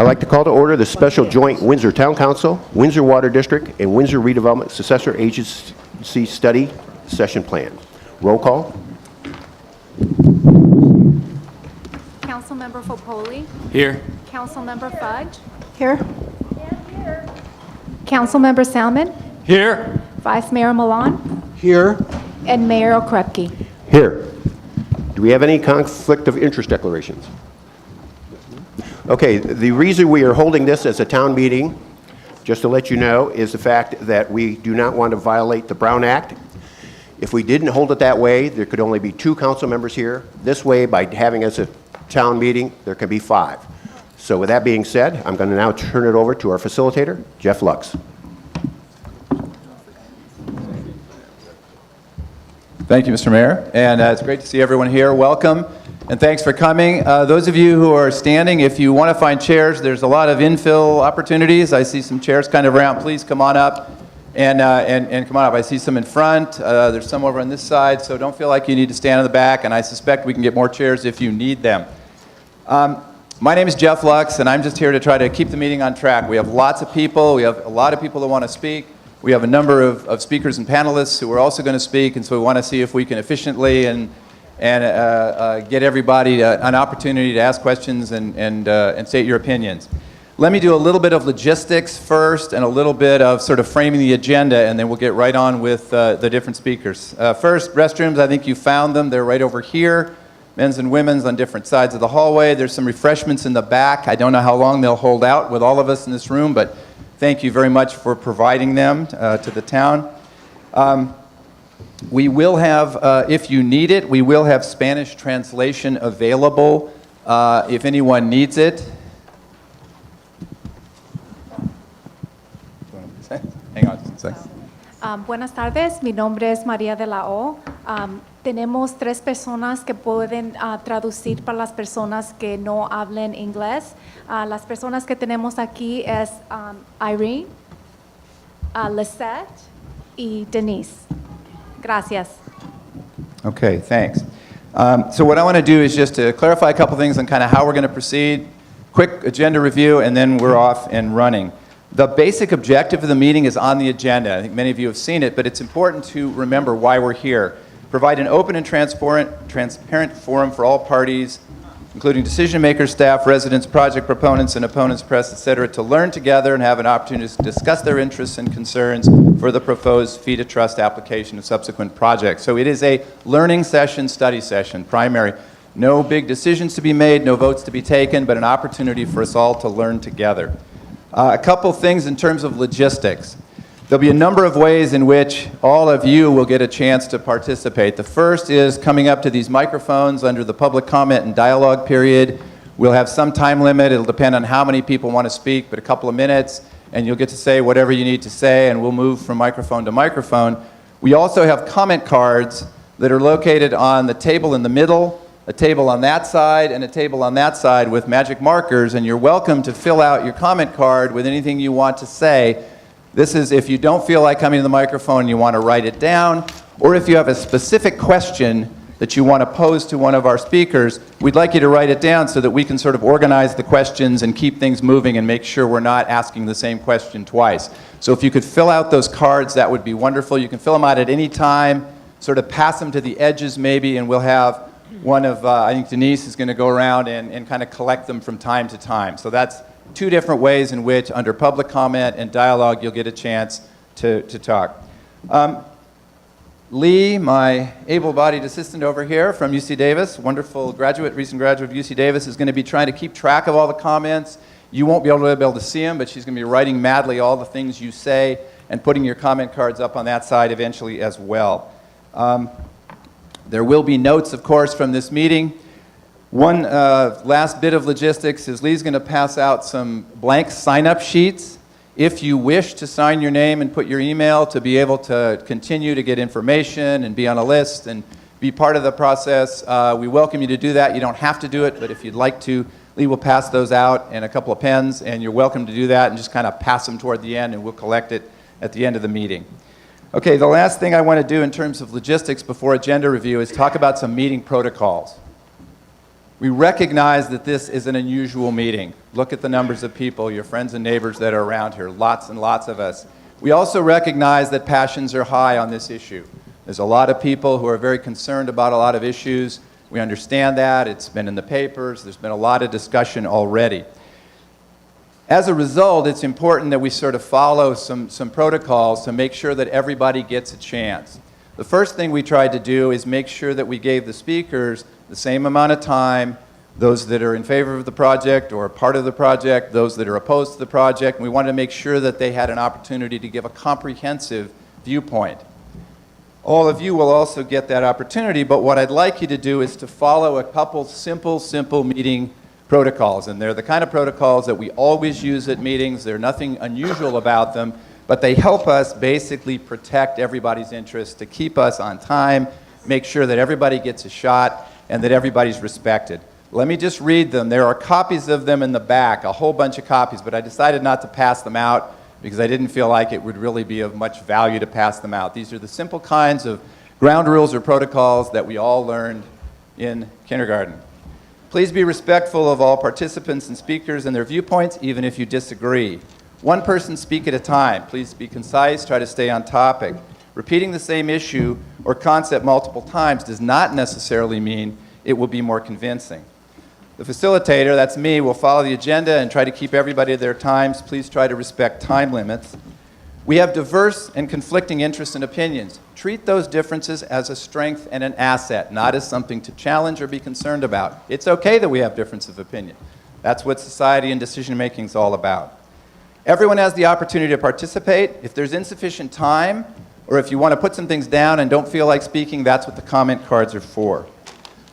I'd like to call to order the special joint Windsor Town Council, Windsor Water District, and Windsor Redevelopment Successor Agency Study Session Plan. Roll call. Councilmember Fopoli. Here. Councilmember Fudge. Here. Councilmember Salmon. Here. Vice Mayor Milan. Here. And Mayor Okrepke. Here. Do we have any conflict of interest declarations? Okay, the reason we are holding this as a town meeting, just to let you know, is the fact that we do not want to violate the Brown Act. If we didn't hold it that way, there could only be 2 council members here. This way, by having it as a town meeting, there can be 5. So with that being said, I'm going to now turn it over to our facilitator, Jeff Lux. Thank you, Mr. Mayor. And it's great to see everyone here. Welcome, and thanks for coming. Those of you who are standing, if you want to find chairs, there's a lot of infill opportunities. I see some chairs kind of around. Please come on up and come on up. I see some in front. There's some over on this side, so don't feel like you need to stand in the back, and I suspect we can get more chairs if you need them. My name is Jeff Lux, and I'm just here to try to keep the meeting on track. We have lots of people. We have a lot of people that want to speak. We have a number of speakers and panelists who are also going to speak, and so we want to see if we can efficiently and get everybody an opportunity to ask questions and state your opinions. Let me do a little bit of logistics first and a little bit of sort of framing the agenda, and then we'll get right on with the different speakers. First, restrooms, I think you found them. They're right over here, men's and women's on different sides of the hallway. There's some refreshments in the back. I don't know how long they'll hold out with all of us in this room, but thank you very much for providing them to the town. We will have, if you need it, we will have Spanish translation available if anyone needs it. Hang on just a second. Buenas tardes, mi nombre es María de la O. Tenemos 3 personas que pueden traducir para las personas que no hablen inglés. Las personas que tenemos aquí es Irene, Lisette y Denise. Gracias. Okay, thanks. So what I want to do is just to clarify a couple things on kind of how we're going to proceed, quick agenda review, and then we're off and running. The basic objective of the meeting is on the agenda. I think many of you have seen it, but it's important to remember why we're here. Provide an open and transparent forum for all parties, including decision makers, staff, residents, project proponents, and opponents, press, etc., to learn together and have an opportunity to discuss their interests and concerns for the proposed fee to trust application and subsequent projects. So it is a learning session, study session, primary. No big decisions to be made, no votes to be taken, but an opportunity for us all to learn together. A couple things in terms of logistics. There'll be a number of ways in which all of you will get a chance to participate. The first is coming up to these microphones under the public comment and dialogue period. We'll have some time limit. It'll depend on how many people want to speak, but a couple of minutes, and you'll get to say whatever you need to say, and we'll move from microphone to microphone. We also have comment cards that are located on the table in the middle, a table on that side, and a table on that side with magic markers, and you're welcome to fill out your comment card with anything you want to say. This is if you don't feel like coming to the microphone and you want to write it down, or if you have a specific question that you want to pose to one of our speakers, we'd like you to write it down so that we can sort of organize the questions and keep things moving and make sure we're not asking the same question twice. So if you could fill out those cards, that would be wonderful. You can fill them out at any time, sort of pass them to the edges maybe, and we'll have one of, I think Denise is going to go around and kind of collect them from time to time. So that's 2 different ways in which, under public comment and dialogue, you'll get a chance to talk. Lee, my able-bodied assistant over here from UC Davis, wonderful graduate, recent graduate of UC Davis, is going to be trying to keep track of all the comments. You won't be able to see them, but she's going to be writing madly all the things you say and putting your comment cards up on that side eventually as well. There will be notes, of course, from this meeting. One last bit of logistics is Lee's going to pass out some blank sign-up sheets. If you wish to sign your name and put your email to be able to continue to get information and be on a list and be part of the process, we welcome you to do that. You don't have to do it, but if you'd like to, Lee will pass those out and a couple of pens, and you're welcome to do that and just kind of pass them toward the end, and we'll collect it at the end of the meeting. Okay, the last thing I want to do in terms of logistics before agenda review is talk about some meeting protocols. We recognize that this is an unusual meeting. Look at the numbers of people, your friends and neighbors that are around here, lots and lots of us. We also recognize that passions are high on this issue. There's a lot of people who are very concerned about a lot of issues. We understand that. It's been in the papers. There's been a lot of discussion already. As a result, it's important that we sort of follow some protocols to make sure that everybody gets a chance. The first thing we tried to do is make sure that we gave the speakers the same amount of time, those that are in favor of the project or part of the project, those that are opposed to the project. And we wanted to make sure that they had an opportunity to give a comprehensive viewpoint. All of you will also get that opportunity, but what I'd like you to do is to follow a couple simple meeting protocols. And they're the kind of protocols that we always use at meetings. There's nothing unusual about them, but they help us basically protect everybody's interests, to keep us on time, make sure that everybody gets a shot, and that everybody's respected. Let me just read them. There are copies of them in the back, a whole bunch of copies, but I decided not to pass them out because I didn't feel like it would really be of much value to pass them out. These are the simple kinds of ground rules or protocols that we all learned in kindergarten. Please be respectful of all participants and speakers and their viewpoints, even if you disagree. One person speak at a time. Please be concise, try to stay on topic. Repeating the same issue or concept multiple times does not necessarily mean it will be more convincing. The facilitator, that's me, will follow the agenda and try to keep everybody at their times. Please try to respect time limits. We have diverse and conflicting interests and opinions. Treat those differences as a strength and an asset, not as something to challenge or be concerned about. It's okay that we have difference of opinion. That's what society and decision-making is all about. Everyone has the opportunity to participate. If there's insufficient time, or if you want to put some things down and don't feel like speaking, that's what the comment cards are for.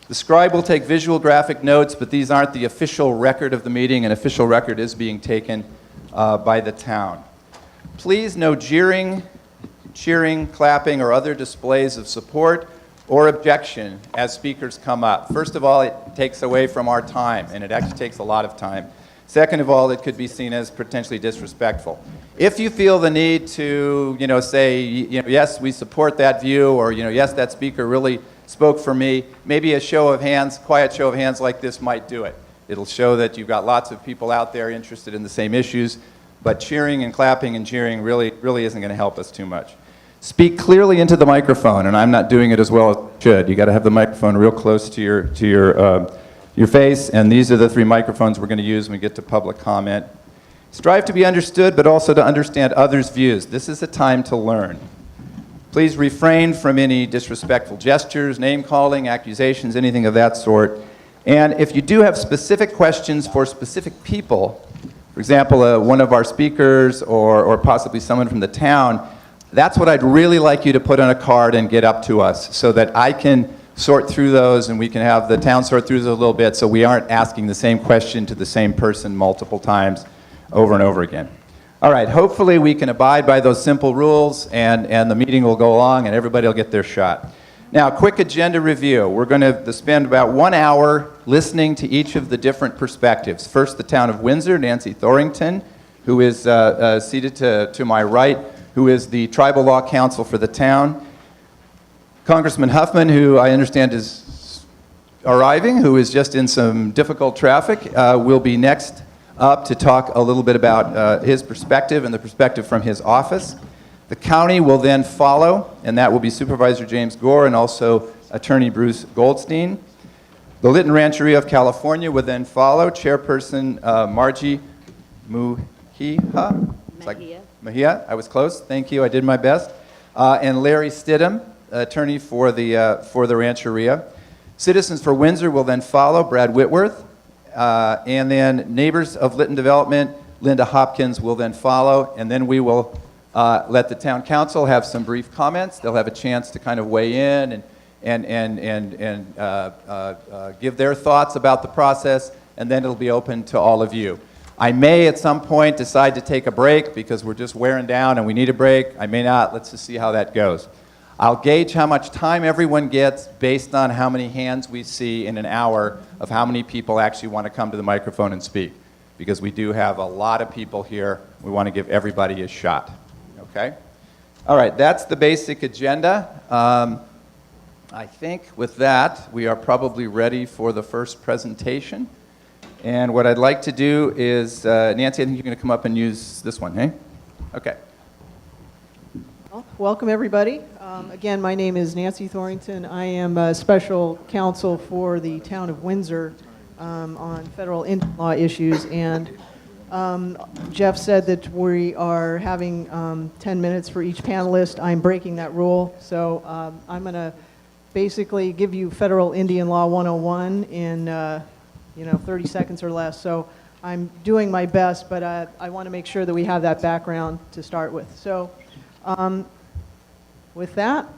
The scribe will take visual graphic notes, but these aren't the official record of the meeting. An official record is being taken by the town. Please, no jeering, cheering, clapping, or other displays of support or objection as speakers come up. First of all, it takes away from our time, and it actually takes a lot of time. Second of all, it could be seen as potentially disrespectful. If you feel the need to, say, yes, we support that view, or, yes, that speaker really spoke for me, maybe a show of hands, quiet show of hands like this might do it. It'll show that you've got lots of people out there interested in the same issues, but cheering and clapping and cheering really isn't going to help us too much. Speak clearly into the microphone, and I'm not doing it as well as I should. You got to have the microphone real close to your face, and these are the 3 microphones we're going to use when we get to public comment. Strive to be understood, but also to understand others' views. This is a time to learn. Please refrain from any disrespectful gestures, name-calling, accusations, anything of that sort. And if you do have specific questions for specific people, for example, one of our speakers or possibly someone from the town, that's what I'd really like you to put on a card and get up to us so that I can sort through those and we can have the town sort through those a little bit so we aren't asking the same question to the same person multiple times over and over again. All right, hopefully we can abide by those simple rules and the meeting will go along and everybody will get their shot. Now, quick agenda review. We're going to spend about 1 hour listening to each of the different perspectives. First, the Town of Windsor, Nancy Thorington, who is seated to my right, who is the Tribal Law Counsel for the town. Congressman Huffman, who I understand is arriving, who is just in some difficult traffic, will be next up to talk a little bit about his perspective and the perspective from his office. The county will then follow, and that will be Supervisor James Gore and also Attorney Bruce Goldstein. The Lytton Rancheria of California will then follow, Chairperson Margie Mejia. I was close. Thank you. I did my best. And Larry Stidham, attorney for the Rancheria. Citizens for Windsor will then follow, Brad Whitworth. And then Neighbors of Lytton Development, Linda Hopkins will then follow. And then we will let the town council have some brief comments. They'll have a chance to kind of weigh in and give their thoughts about the process. And then it'll be open to all of you. I may at some point decide to take a break because we're just wearing down and we need a break. I may not. Let's just see how that goes. I'll gauge how much time everyone gets based on how many hands we see in an hour of how many people actually want to come to the microphone and speak. Because we do have a lot of people here. We want to give everybody a shot. Okay? All right, that's the basic agenda. I think with that, we are probably ready for the first presentation. And what I'd like to do is, Nancy, I think you're going to come up and use this one, hey? Okay. Well, welcome, everybody. Again, my name is Nancy Thorington. I am a special counsel for the Town of Windsor on federal Indian law issues. And Jeff said that we are having 10 minutes for each panelist. I'm breaking that rule. So I'm going to basically give you federal Indian law 101 in 30 seconds or less. So I'm doing my best, but I want to make sure that we have that background to start with. So with that,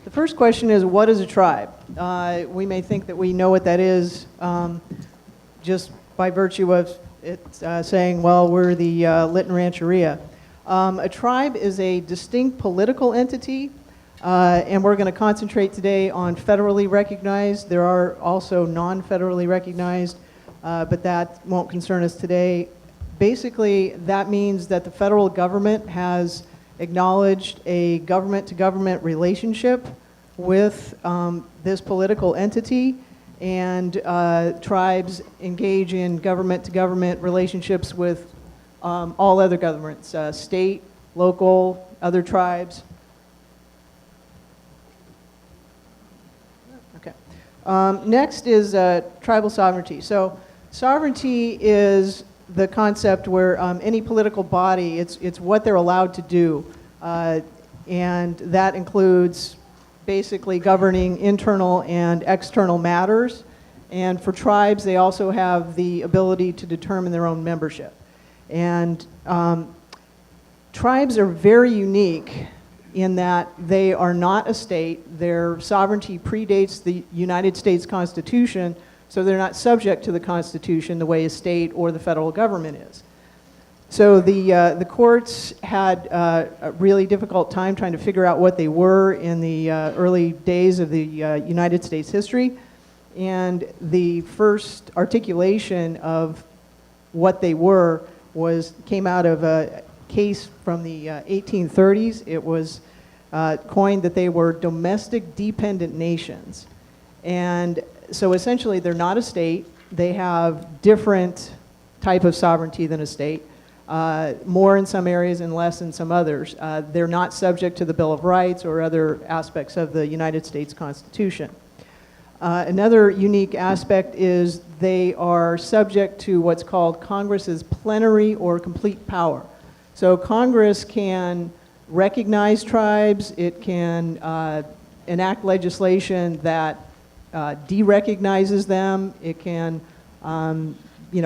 the first question is, what is a tribe? We may think that we know what that is just by virtue of it saying, well, we're the Lytton Rancheria. A tribe is a distinct political entity, and we're going to concentrate today on federally recognized. There are also non-federally recognized, but that won't concern us today. Basically, that means that the federal government has acknowledged a government-to-government relationship with this political entity, and tribes engage in government-to-government relationships with all other governments, state, local, other tribes. Okay. Next is tribal sovereignty. So sovereignty is the concept where any political body, it's what they're allowed to do. And that includes basically governing internal and external matters. And for tribes, they also have the ability to determine their own membership. And tribes are very unique in that they are not a state. Their sovereignty predates the United States Constitution, so they're not subject to the Constitution the way a state or the federal government is. So the courts had a really difficult time trying to figure out what they were in the early days of the United States history. And the first articulation of what they were came out of a case from the 1830s. It was coined that they were domestic dependent nations. And so essentially they're not a state. They have different type of sovereignty than a state. More in some areas and less in some others. They're not subject to the Bill of Rights or other aspects of the United States Constitution. Another unique aspect is they are subject to what's called Congress's plenary or complete power. So Congress can recognize tribes, it can enact legislation that de-recognizes them, it can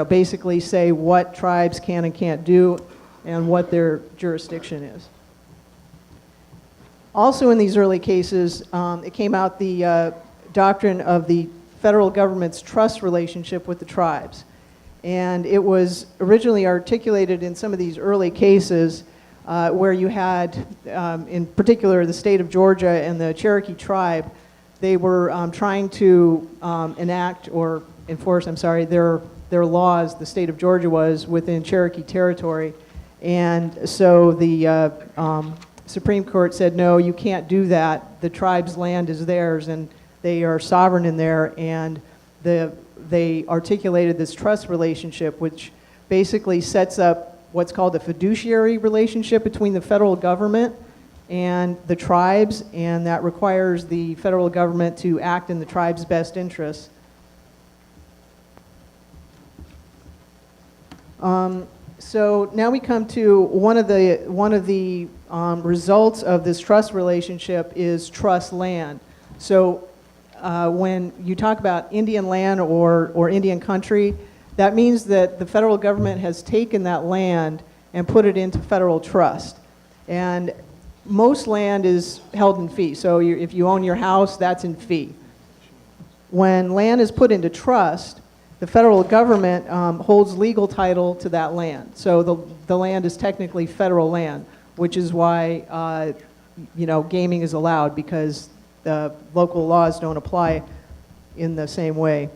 basically say what tribes can and can't do and what their jurisdiction is. Also in these early cases, it came out the doctrine of the federal government's trust relationship with the tribes. And it was originally articulated in some of these early cases where you had, in particular, the state of Georgia and the Cherokee tribe. They were trying to enact or enforce, their laws, the state of Georgia was, within Cherokee territory. And so the Supreme Court said, no, you can't do that. The tribe's land is theirs, and they are sovereign in there. And they articulated this trust relationship, which basically sets up what's called a fiduciary relationship between the federal government and the tribes, and that requires the federal government to act in the tribe's best interests. So now we come to one of the results of this trust relationship is trust land. So when you talk about Indian land or Indian country, that means that the federal government has taken that land and put it into federal trust. And most land is held in fee. So if you own your house, that's in fee. When land is put into trust, the federal government holds legal title to that land. So the land is technically federal land, which is why gaming is allowed, because the local laws don't apply in the same way.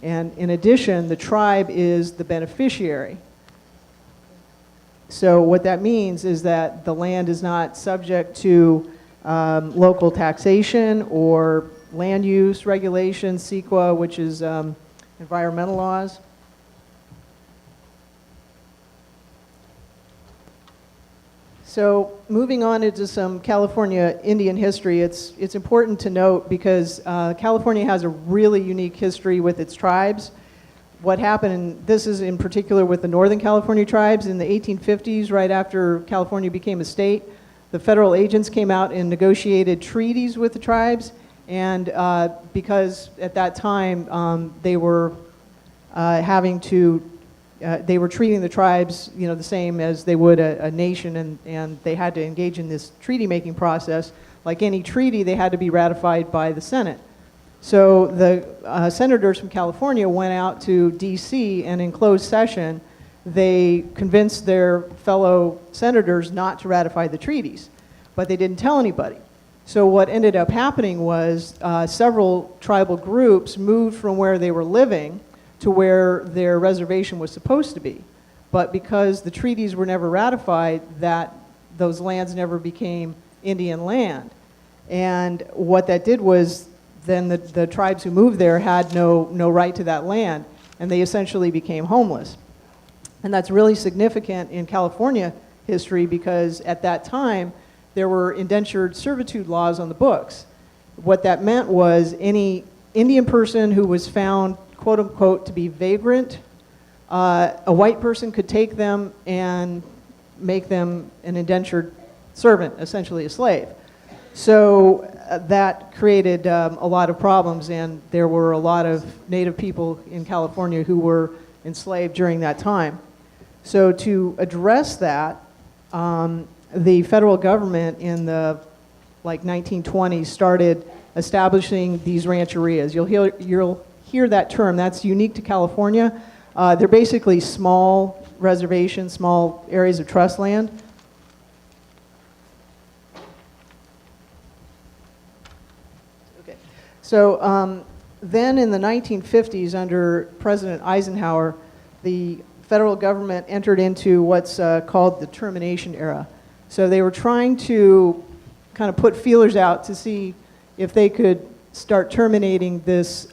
And in addition, the tribe is the beneficiary. So what that means is that the land is not subject to local taxation or land use regulations, CEQA, which is environmental laws. So moving on into some California Indian history, it's important to note because California has a really unique history with its tribes. What happened, and this is in particular with the Northern California tribes, in the 1850s, right after California became a state, the federal agents came out and negotiated treaties with the tribes, and because at that time they were they were treating the tribes, the same as they would a nation, and they had to engage in this treaty-making process. Like any treaty, they had to be ratified by the Senate. So the senators from California went out to D.C., and in closed session, they convinced their fellow senators not to ratify the treaties, but they didn't tell anybody. So what ended up happening was several tribal groups moved from where they were living to where their reservation was supposed to be. But because the treaties were never ratified, those lands never became Indian land. And what that did was then the tribes who moved there had no right to that land, and they essentially became homeless. And that's really significant in California history because at that time, there were indentured servitude laws on the books. What that meant was any Indian person who was found, quote unquote, to be vagrant, a white person could take them and make them an indentured servant, essentially a slave. So that created a lot of problems, and there were a lot of Native people in California who were enslaved during that time. So to address that, the federal government in the 1920s started establishing these rancherias. You'll hear that term. That's unique to California. They're basically small reservations, small areas of trust land. Okay. So then in the 1950s, under President Eisenhower, the federal government entered into what's called the termination era. So they were trying to kind of put feelers out to see if they could start terminating this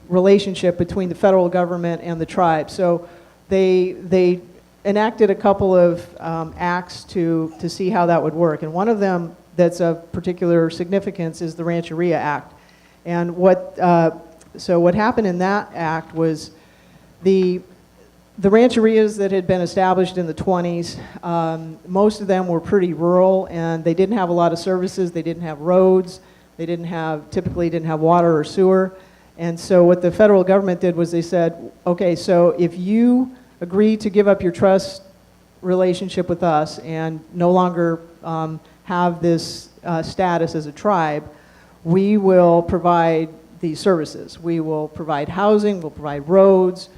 relationship between the federal government and the tribe. So they enacted a couple of acts to see how that would work. And one of them that's of particular significance is the Rancheria Act. And what happened in that act was the rancherias that had been established in the 20s, most of them were pretty rural, and they didn't have a lot of services. They didn't have roads. They typically didn't have water or sewer. And so what the federal government did was they said, okay, so if you agree to give up your trust relationship with us and no longer have this status as a tribe, we will provide these services. We will provide housing, we'll provide roads,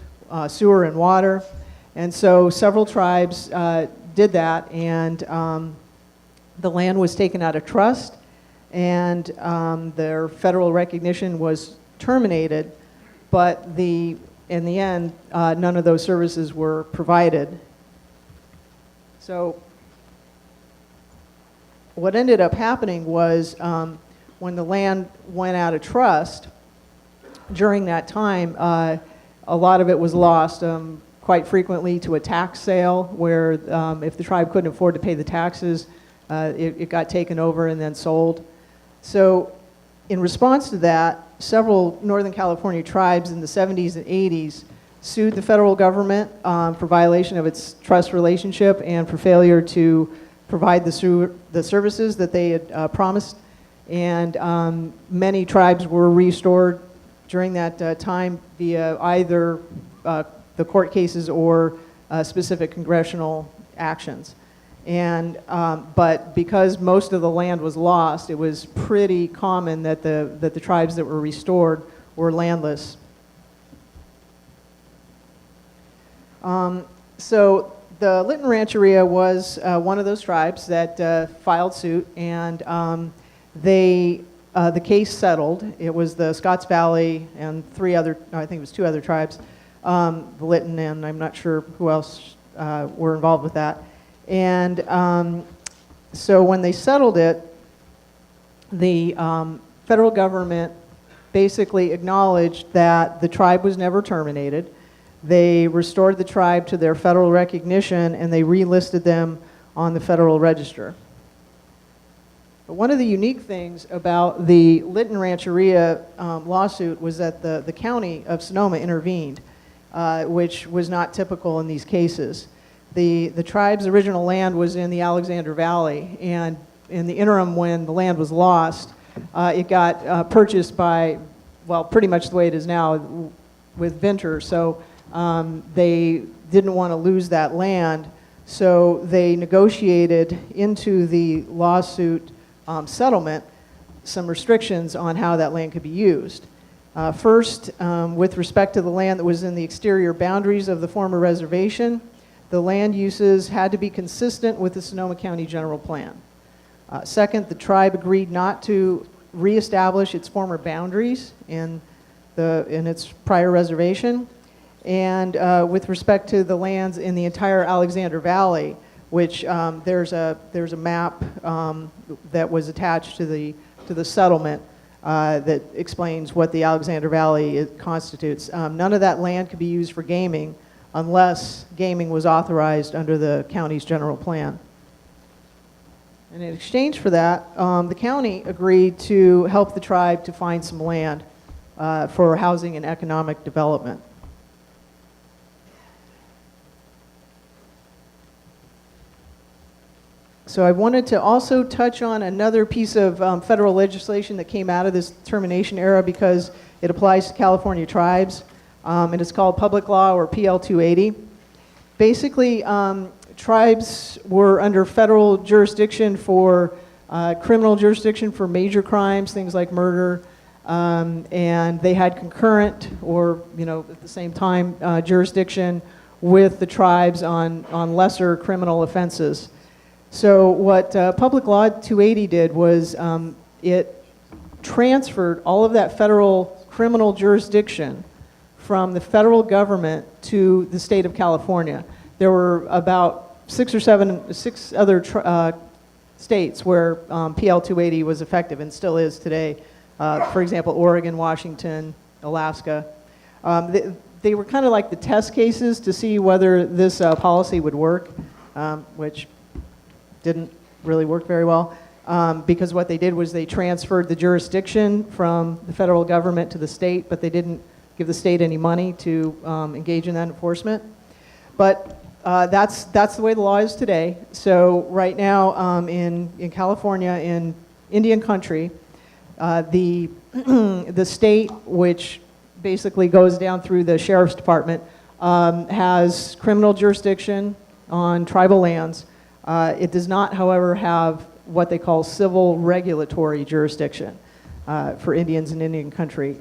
sewer and water. And so several tribes did that, and the land was taken out of trust, and their federal recognition was terminated, but in the end, none of those services were provided. So what ended up happening was when the land went out of trust, during that time, a lot of it was lost, quite frequently to a tax sale, where if the tribe couldn't afford to pay the taxes, it got taken over and then sold. So in response to that, several Northern California tribes in the 70s and 80s sued the federal government for violation of its trust relationship and for failure to provide the services that they had promised. And many tribes were restored during that time via either the court cases or specific congressional actions. And but because most of the land was lost, it was pretty common that the tribes that were restored were landless. So the Lytton Rancheria was one of those tribes that filed suit, and the case settled. It was the Scotts Valley and two other tribes, the Lytton, and I'm not sure who else were involved with that. And so when they settled it, the federal government basically acknowledged that the tribe was never terminated. They restored the tribe to their federal recognition, and they relisted them on the Federal Register. But one of the unique things about the Lytton Rancheria lawsuit was that the county of Sonoma intervened, which was not typical in these cases. The tribe's original land was in the Alexander Valley, and in the interim when the land was lost, it got purchased by, well, pretty much the way it is now with Venter. So they didn't want to lose that land, so they negotiated into the lawsuit settlement some restrictions on how that land could be used. First, with respect to the land that was in the exterior boundaries of the former reservation, the land uses had to be consistent with the Sonoma County General Plan. Second, the tribe agreed not to reestablish its former boundaries in its prior reservation. And with respect to the lands in the entire Alexander Valley, which there's a map that was attached to the settlement that explains what the Alexander Valley constitutes. None of that land could be used for gaming unless gaming was authorized under the county's general plan. And in exchange for that, the county agreed to help the tribe to find some land for housing and economic development. So I wanted to also touch on another piece of federal legislation that came out of this termination era because it applies to California tribes, and it's called Public Law, or PL 280. Basically, tribes were under federal jurisdiction for criminal jurisdiction for major crimes, things like murder, and they had concurrent or, at the same time, jurisdiction with the tribes on lesser criminal offenses. So what Public Law 280 did was it transferred all of that federal criminal jurisdiction from the federal government to the state of California. There were about six other states where PL 280 was effective and still is today. For example, Oregon, Washington, Alaska. They were kind of like the test cases to see whether this policy would work, which didn't really work very well, because what they did was they transferred the jurisdiction from the federal government to the state, but they didn't give the state any money to engage in that enforcement. But that's the way the law is today. So right now in California, in Indian country, the state, which basically goes down through the sheriff's department, has criminal jurisdiction on tribal lands. It does not, however, have what they call civil regulatory jurisdiction for Indians in Indian country.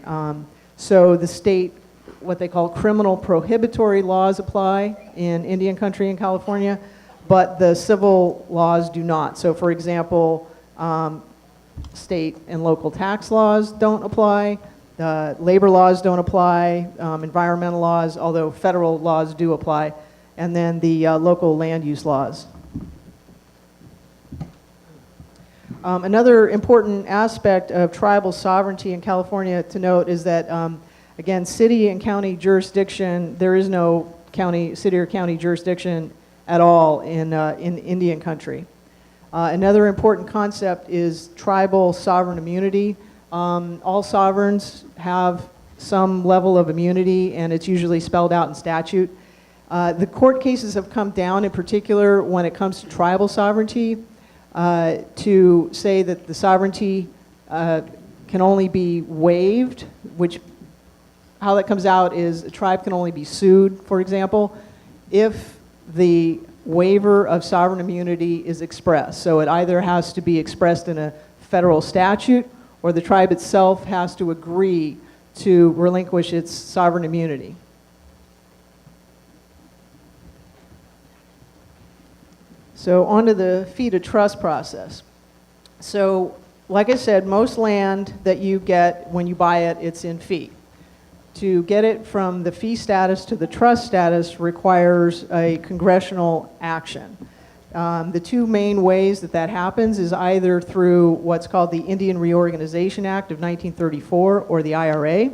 So the state, what they call criminal prohibitory laws apply in Indian country in California, but the civil laws do not. So for example, state and local tax laws don't apply, labor laws don't apply, environmental laws, although federal laws do apply, and then the local land use laws. Another important aspect of tribal sovereignty in California to note is that, again, city and county jurisdiction, there is no city or county jurisdiction at all in Indian country. Another important concept is tribal sovereign immunity. All sovereigns have some level of immunity, and it's usually spelled out in statute. The court cases have come down, in particular when it comes to tribal sovereignty, to say that the sovereignty can only be waived, which how that comes out is a tribe can only be sued, for example, if the waiver of sovereign immunity is expressed. So it either has to be expressed in a federal statute or the tribe itself has to agree to relinquish its sovereign immunity. So on to the fee to trust process. So like I said, most land that you get when you buy it, it's in fee. To get it from the fee status to the trust status requires a congressional action. The two main ways that that happens is either through what's called the Indian Reorganization Act of 1934, or the IRA,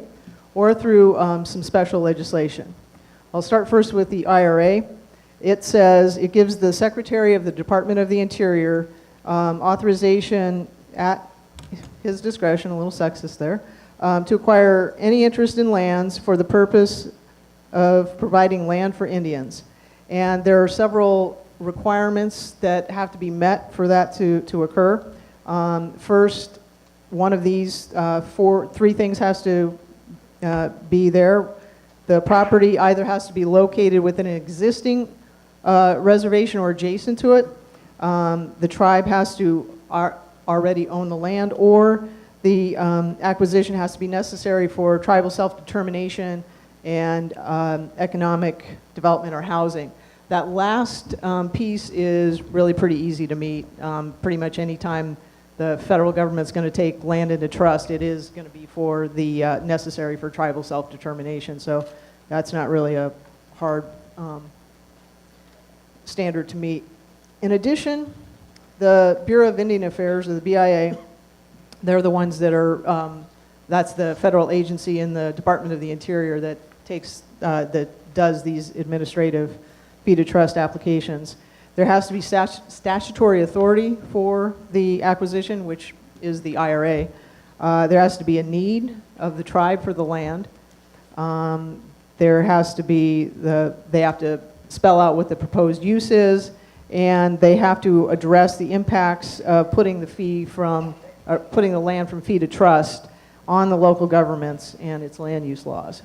or through some special legislation. I'll start first with the IRA. It says, it gives the Secretary of the Department of the Interior authorization at his discretion, a little sexist there, to acquire any interest in lands for the purpose of providing land for Indians. And there are several requirements that have to be met for that to occur. First, one of these three things has to be there. The property either has to be located within an existing reservation or adjacent to it. The tribe has to already own the land, or the acquisition has to be necessary for tribal self-determination and economic development or housing. That last piece is really pretty easy to meet. Pretty much any time the federal government's going to take land into trust, it is going to be for the necessary for tribal self-determination. So that's not really a hard standard to meet. In addition, the Bureau of Indian Affairs, or the BIA, they're the ones that are, that's the federal agency in the Department of the Interior that does these administrative fee to trust applications. There has to be statutory authority for the acquisition, which is the IRA. There has to be a need of the tribe for the land. There has to be they have to spell out what the proposed use is, and they have to address the impacts of putting the land from fee to trust on the local governments and its land use laws.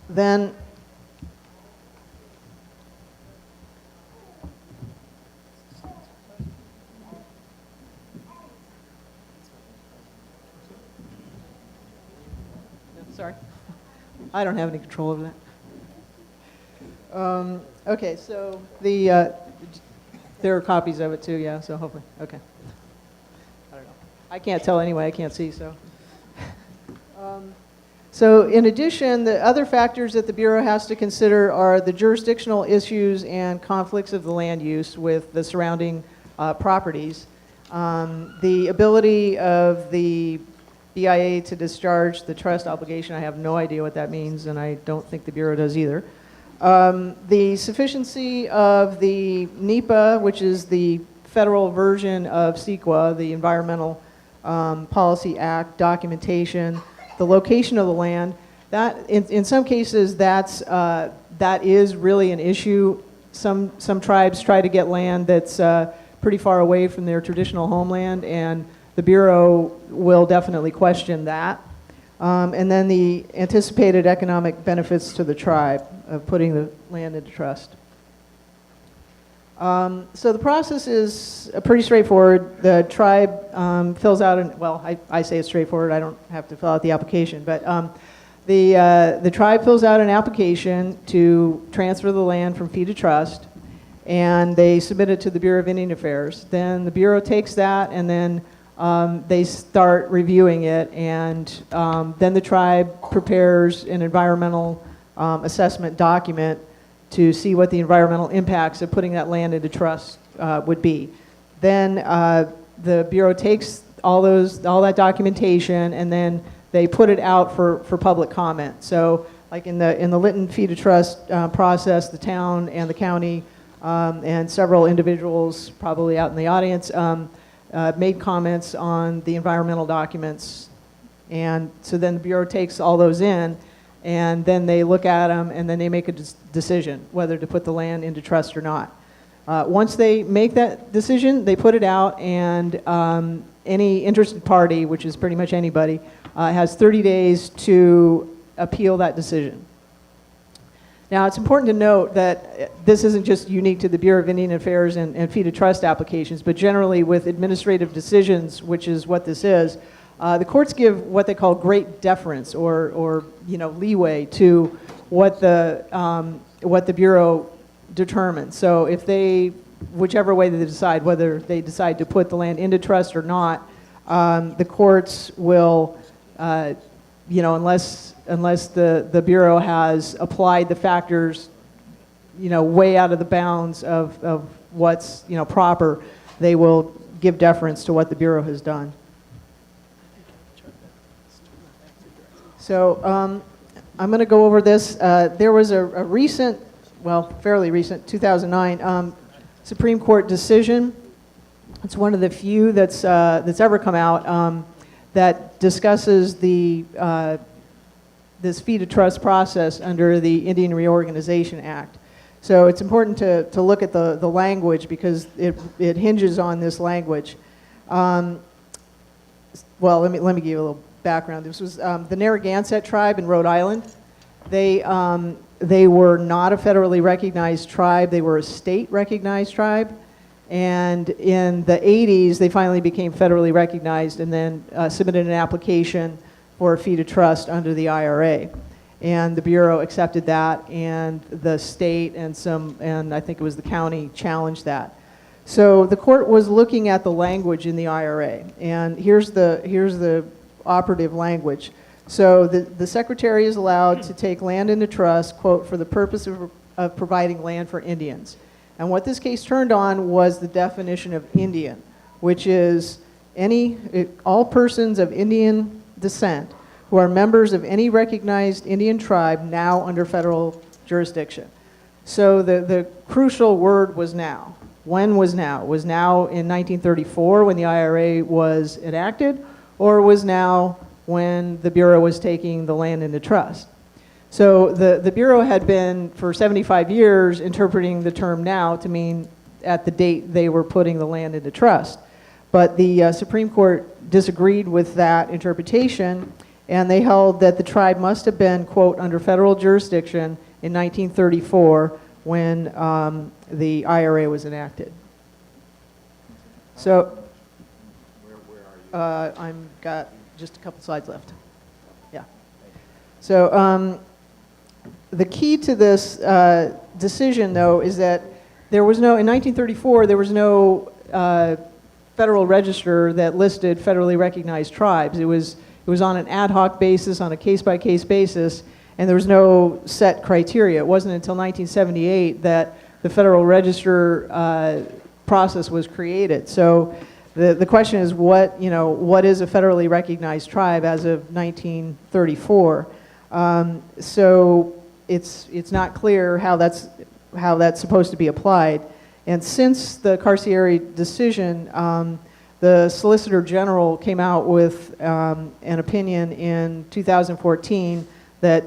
Then sorry, I don't have any control over that. Okay, so there are copies of it too, yeah, so hopefully, okay. I don't know. I can't tell anyway, I can't see, so. So in addition, the other factors that the Bureau has to consider are the jurisdictional issues and conflicts of the land use with the surrounding properties. The ability of the BIA to discharge the trust obligation, I have no idea what that means, and I don't think the Bureau does either. The sufficiency of the NEPA, which is the federal version of CEQA, the Environmental Policy Act documentation, the location of the land, that in some cases that is really an issue. Some tribes try to get land that's pretty far away from their traditional homeland, and the Bureau will definitely question that. And then the anticipated economic benefits to the tribe of putting the land into trust. So the process is pretty straightforward. The tribe fills out, well, I say it's straightforward, I don't have to fill out the application, but the tribe fills out an application to transfer the land from fee to trust, and they submit it to the Bureau of Indian Affairs. Then the Bureau takes that, and then they start reviewing it, and then the tribe prepares an environmental assessment document to see what the environmental impacts of putting that land into trust would be. Then the Bureau takes all that documentation, and then they put it out for public comment. So like in the Lytton fee to trust process, the town and the county and several individuals probably out in the audience made comments on the environmental documents. And so then the Bureau takes all those in, and then they look at them, and then they make a decision whether to put the land into trust or not. Once they make that decision, they put it out, and any interested party, which is pretty much anybody, has 30 days to appeal that decision. Now, it's important to note that this isn't just unique to the Bureau of Indian Affairs and fee to trust applications, but generally with administrative decisions, which is what this is, the courts give what they call great deference, or leeway to what the Bureau determines. So if whichever way they decide, whether they decide to put the land into trust or not, the courts will, unless the Bureau has applied the factors way out of the bounds of what's, proper, they will give deference to what the Bureau has done. So I'm going to go over this. There was a recent, fairly recent, 2009 Supreme Court decision. It's one of the few that's ever come out that discusses this fee to trust process under the Indian Reorganization Act. So it's important to look at the language because it hinges on this language. Well, let me give you a little background. This was the Narragansett tribe in Rhode Island. They were not a federally recognized tribe. They were a state recognized tribe. And in the 80s, they finally became federally recognized and then submitted an application for a fee to trust under the IRA. And the Bureau accepted that, and the state and I think it was the county challenged that. So the court was looking at the language in the IRA, and here's the operative language. So the Secretary is allowed to take land into trust, quote, for the purpose of providing land for Indians. And what this case turned on was the definition of Indian, which is all persons of Indian descent who are members of any recognized Indian tribe now under federal jurisdiction. So the crucial word was now. When was now? Was now in 1934 when the IRA was enacted, or was now when the Bureau was taking the land into trust? So the Bureau had been, for 75 years, interpreting the term now to mean at the date they were putting the land into trust. But the Supreme Court disagreed with that interpretation, and they held that the tribe must have been, quote, under federal jurisdiction in 1934 when the IRA was enacted. So, I've got just a couple slides left. Yeah. So, the key to this decision, though, is that in 1934, there was no federal register that listed federally recognized tribes. It was on an ad hoc basis, on a case-by-case basis, and there was no set criteria. It wasn't until 1978 that the Federal Register process was created. So the question is, what is a federally recognized tribe as of 1934? So it's not clear how that's supposed to be applied. And since the Carcieri decision, the Solicitor General came out with an opinion in 2014 that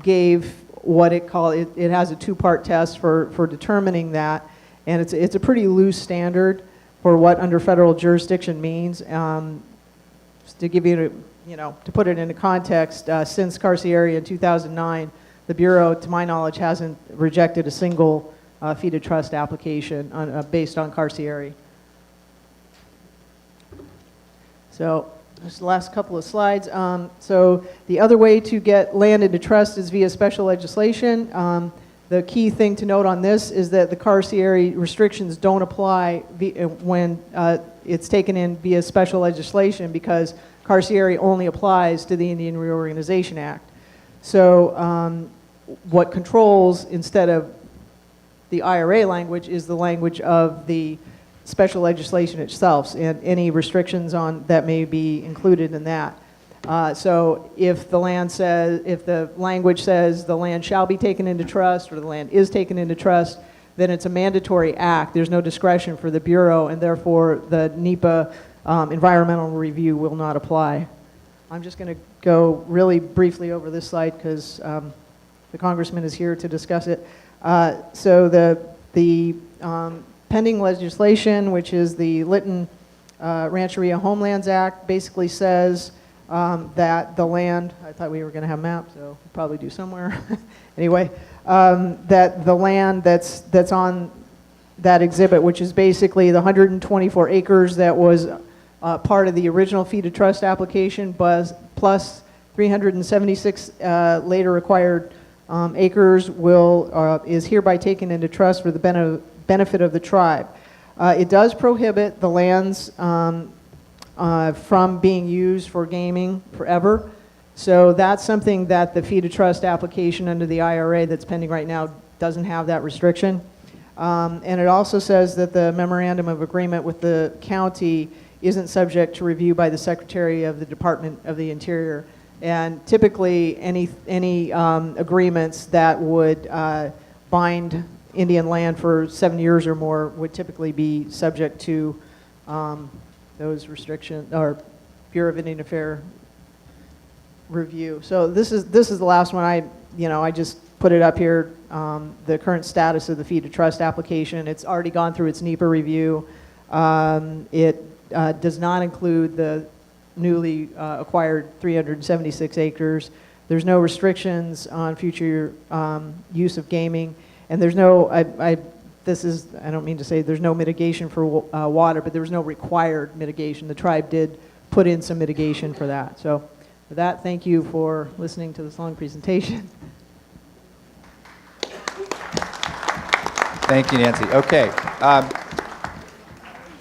gave what it called, it has a two-part test for determining that, and it's a pretty loose standard for what under federal jurisdiction means. Just to give you, to put it into context, since Carcieri in 2009, the Bureau, to my knowledge, hasn't rejected a single fee to trust application based on Carcieri. So, just the last couple of slides. So, the other way to get land into trust is via special legislation. The key thing to note on this is that the Carcieri restrictions don't apply when it's taken in via special legislation, because Carcieri only applies to the Indian Reorganization Act. So, what controls, instead of the IRA language, is the language of the special legislation itself and any restrictions on that may be included in that. So if the language says the land shall be taken into trust or the land is taken into trust, then it's a mandatory act. There's no discretion for the Bureau, and therefore the NEPA environmental review will not apply. I'm just going to go really briefly over this slide because the Congressman is here to discuss it. So the pending legislation, which is the Lytton Rancheria Homelands Act, basically says that the land, I thought we were going to have maps, so we'll probably do somewhere. Anyway, that the land that's on that exhibit, which is basically the 124 acres that was part of the original fee to trust application, plus 376 later required acres is hereby taken into trust for the benefit of the tribe. It does prohibit the lands from being used for gaming forever. So that's something that the fee to trust application under the IRA that's pending right now doesn't have that restriction. And it also says that the memorandum of agreement with the county isn't subject to review by the Secretary of the Department of the Interior. And typically, any agreements that would bind Indian land for 7 years or more would typically be subject to those restrictions, or Bureau of Indian Affairs review. So this is the last one. I just put it up here. The current status of the fee to trust application. It's already gone through its NEPA review. It does not include the newly acquired 376 acres. There's no restrictions on future use of gaming, and there's no, I don't mean to say there's no mitigation for water, but there was no required mitigation. The tribe did put in some mitigation for that. So with that, thank you for listening to this long presentation. Thank you, Nancy. Okay.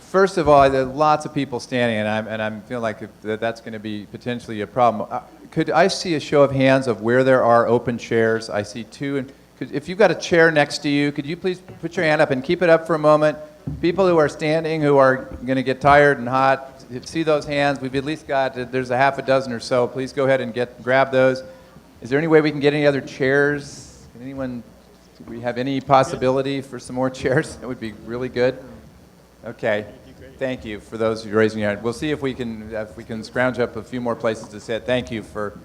First of all, there are lots of people standing, and I'm feeling like that's going to be potentially a problem. Could I see a show of hands of where there are open chairs? I see two. And if you've got a chair next to you, could you please put your hand up and keep it up for a moment? People who are standing, who are going to get tired and hot, see those hands. We've at least got, there's a half a dozen or so. Please go ahead and grab those. Is there any way we can get any other chairs? Can anyone, do we have any possibility for some more chairs? That would be really good. Okay. Thank you for those who are raising your hand. We'll see if we can scrounge up a few more places to sit. Thank you for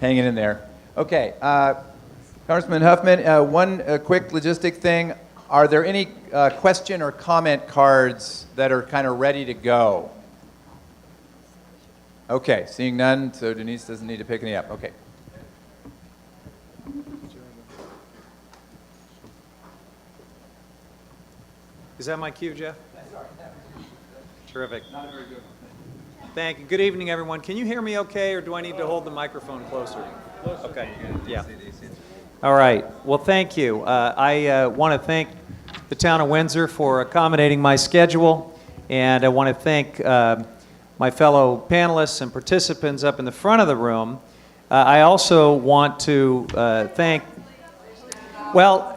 hanging in there. Okay. Congressman Huffman, one quick logistic thing. Are there any question or comment cards that are kind of ready to go? Okay, seeing none, so Denise doesn't need to pick any up. Okay. Is that my cue, Jeff? Terrific. Thank you. Good evening, everyone. Can you hear me okay, or do I need to hold the microphone closer? Okay. Yeah. All right. Well, thank you. I want to thank the Town of Windsor for accommodating my schedule, and I want to thank my fellow panelists and participants up in the front of the room. I also want to thank, well,